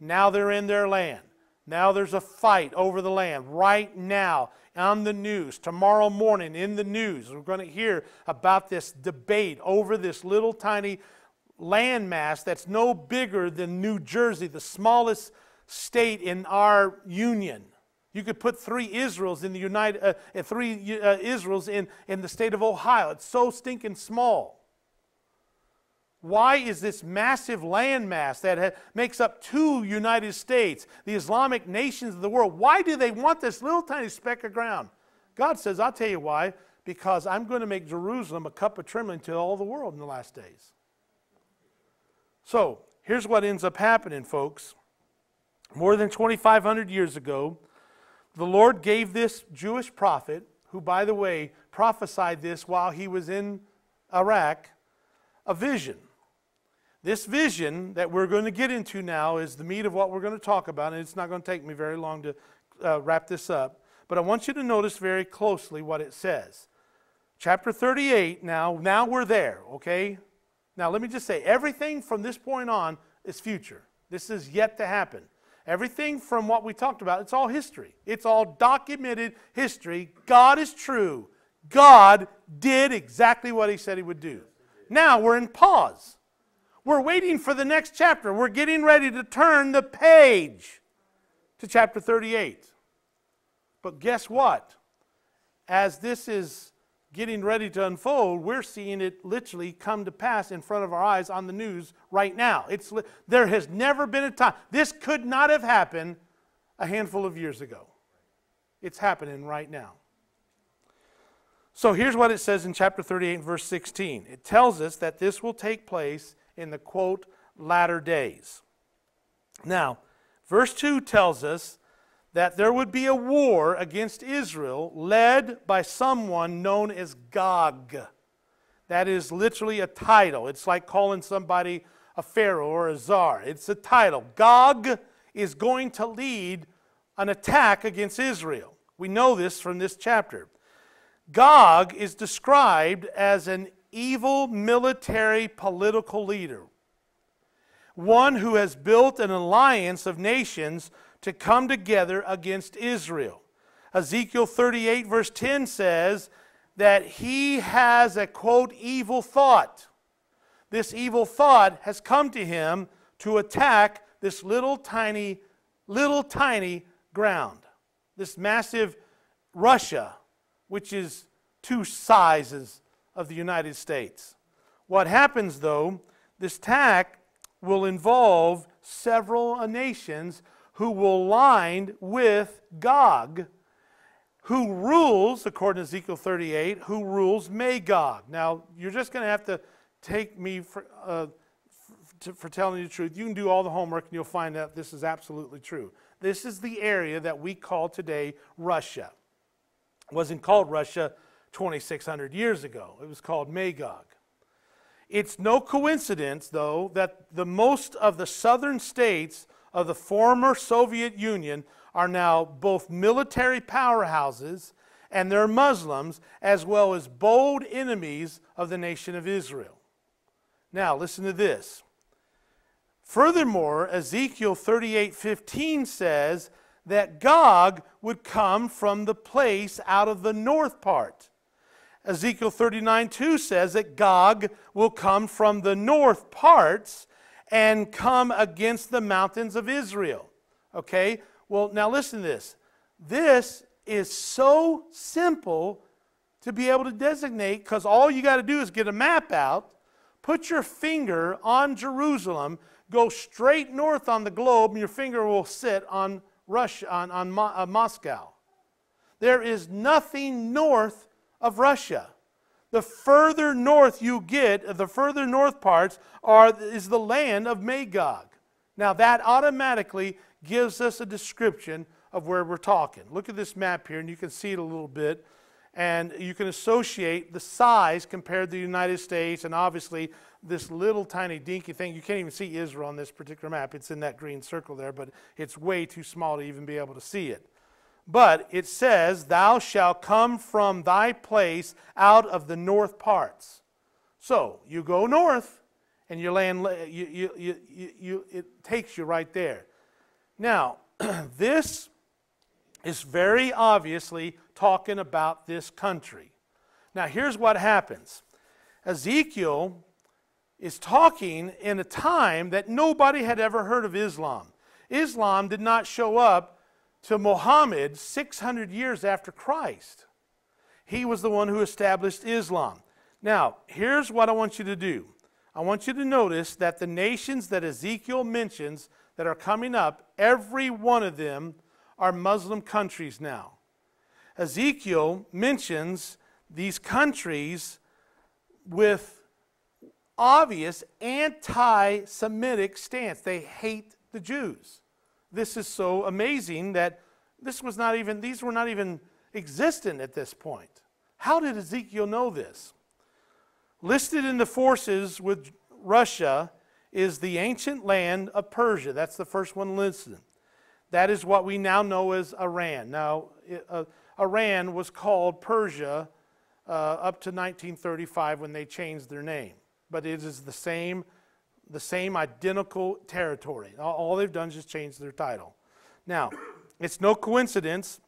Now they're in their land. Now there's a fight over the land right now on the news. Tomorrow morning in the news, we're going to hear about this debate over this little tiny landmass that's no bigger than New Jersey, the smallest state in our union. You could put three Israels in the Israels in the state of Ohio. It's so stinking small. Why is this massive landmass that makes up 2 United States, the Islamic nations of the world, why do they want this little tiny speck of ground? God says, I'll tell you why. Because I'm going to make Jerusalem a cup of trembling to all the world in the last days. So, here's what ends up happening, folks. More than 2,500 years ago, the Lord gave this Jewish prophet, who, by the way, prophesied this while he was in Iraq, a vision. This vision that we're going to get into now is the meat of what we're going to talk about, and it's not going to take me very long to wrap this up. But I want you to notice very closely what it says. Chapter 38, now we're there, okay? Now let me just say, everything from this point on is future. This is yet to happen. Everything from what we talked about, it's all history. It's all documented history. God is true. God did exactly what he said he would do. Now we're in pause. We're waiting for the next chapter. We're getting ready to turn the page to chapter 38. But guess what? As this is getting ready to unfold, we're seeing it literally come to pass in front of our eyes on the news right now. There has never been a time. This could not have happened a handful of years ago. It's happening right now. So here's what it says in chapter 38 and verse 16. It tells us that this will take place in the, quote, latter days. Now, verse 2 tells us that there would be a war against Israel led by someone known as Gog. That is literally a title. It's like calling somebody a pharaoh or a czar. It's a title. Gog is going to lead an attack against Israel. We know this from this chapter. Gog is described as an evil military political leader, one who has built an alliance of nations to come together against Israel. Ezekiel 38 verse 10 says that he has a, quote, evil thought. This evil thought has come to him to attack this little tiny ground. This massive Russia, which is 2 sizes of the United States. What happens though, this attack will involve several nations who will line with Gog, who rules, according to Ezekiel 38, who rules Magog. Now, you're just going to have to take me for telling you the truth. You can do all the homework and you'll find out this is absolutely true. This is the area that we call today Russia. It wasn't called Russia 2,600 years ago. It was called Magog. It's no coincidence, though, that the most of the southern states of the former Soviet Union are now both military powerhouses and they're Muslims, as well as bold enemies of the nation of Israel. Now, listen to this. Furthermore, Ezekiel 38:15 says that Gog would come from the place out of the north part. Ezekiel 39:2 says that Gog will come from the north parts and come against the mountains of Israel. Okay? Well, now listen to this. This is so simple to be able to designate, because all you got to do is get a map out, put your finger on Jerusalem, go straight north on the globe, and your finger will sit on Russia, on Moscow. There is nothing north of Russia. The further north you get, the further north parts is the land of Magog. Now that automatically gives us a description of where we're talking. Look at this map here and you can see it a little bit. And you can associate the size compared to the United States, and obviously this little tiny dinky thing. You can't even see Israel on this particular map. It's in that green circle there, but it's way too small to even be able to see it. But it says, "Thou shalt come from thy place out of the north parts." So you go north, and your land it takes you right there. Now, this is very obviously talking about this country. Now, here's what happens. Ezekiel is talking in a time that nobody had ever heard of Islam. Islam did not show up to Muhammad 600 years after Christ. He was the one who established Islam. Now, here's what I want you to do. I want you to notice that the nations that Ezekiel mentions that are coming up, every one of them are Muslim countries now. Ezekiel mentions these countries with obvious anti-Semitic stance. They hate the Jews. This is so amazing that these were not even existent at this point. How did Ezekiel know this? Listed in the forces with Russia is the ancient land of Persia. That's the first one listed. That is what we now know as Iran. Now, Iran was called Persia up to 1935 when they changed their name. But it is the same identical territory. All they've done is just change their title. Now, it's no coincidence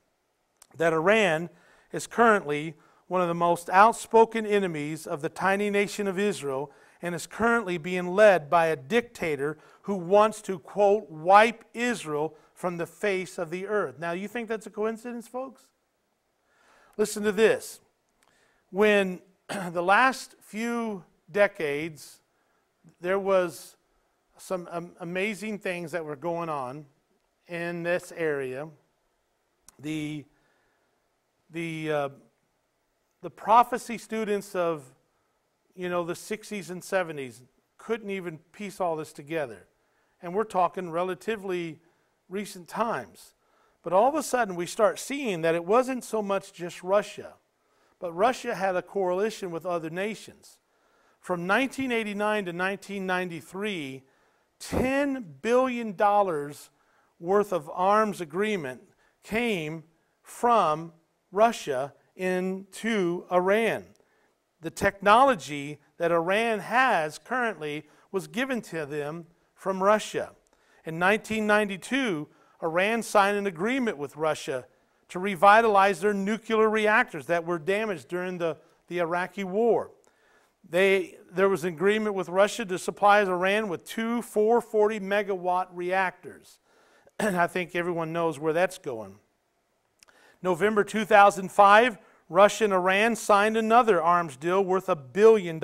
that Iran is currently one of the most outspoken enemies of the tiny nation of Israel and is currently being led by a dictator who wants to, quote, wipe Israel from the face of the earth. Now, you think that's a coincidence, folks? Listen to this. When the last few decades, there was some amazing things that were going on in this area. The prophecy students of, the 60s and 70s couldn't even piece all this together. And we're talking relatively recent times. But all of a sudden we start seeing that it wasn't so much just Russia, but Russia had a coalition with other nations. From 1989 to 1993, $10 billion worth of arms agreement came from Russia into Iran. The technology that Iran has currently was given to them from Russia. In 1992, Iran signed an agreement with Russia to revitalize their nuclear reactors that were damaged during the Iraqi war. There was an agreement with Russia to supply Iran with 2 440 megawatt reactors. And I think everyone knows where that's going. November 2005, Russia and Iran signed another arms deal worth $1 billion.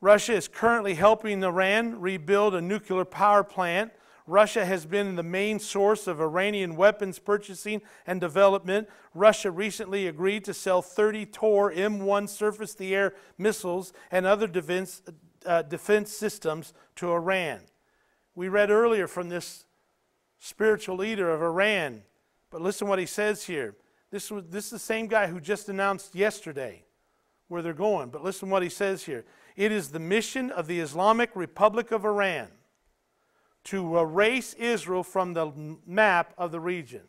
Russia is currently helping Iran rebuild a nuclear power plant. Russia has been the main source of Iranian weapons purchasing and development. Russia recently agreed to sell 30 Tor M1 surface-to-air missiles and other defense systems to Iran. We read earlier from this spiritual leader of Iran, but listen what he says here. This is the same guy who just announced yesterday where they're going, but listen what he says here. It is the mission of the Islamic Republic of Iran to erase Israel from the map of the region.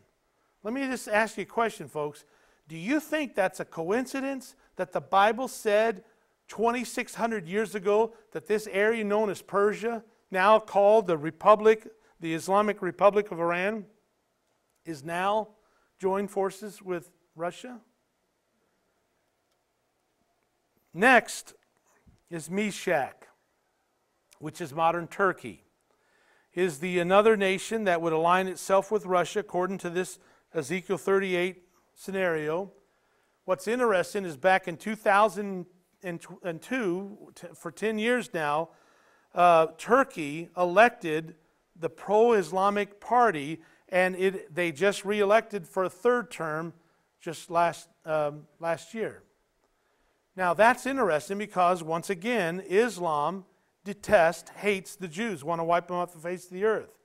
Let me just ask you a question, folks. Do you think that's a coincidence that the Bible said 2,600 years ago that this area known as Persia, now called the Islamic Republic of Iran, is now joined forces with Russia? Next is Meshach, which is modern Turkey. Is another nation that would align itself with Russia according to this Ezekiel 38 scenario. What's interesting is back in 2002, for 10 years now, Turkey elected the pro-Islamic party, and they just re-elected for a third term just last year. Now that's interesting because, once again, Islam hates the Jews, want to wipe them off the face of the earth.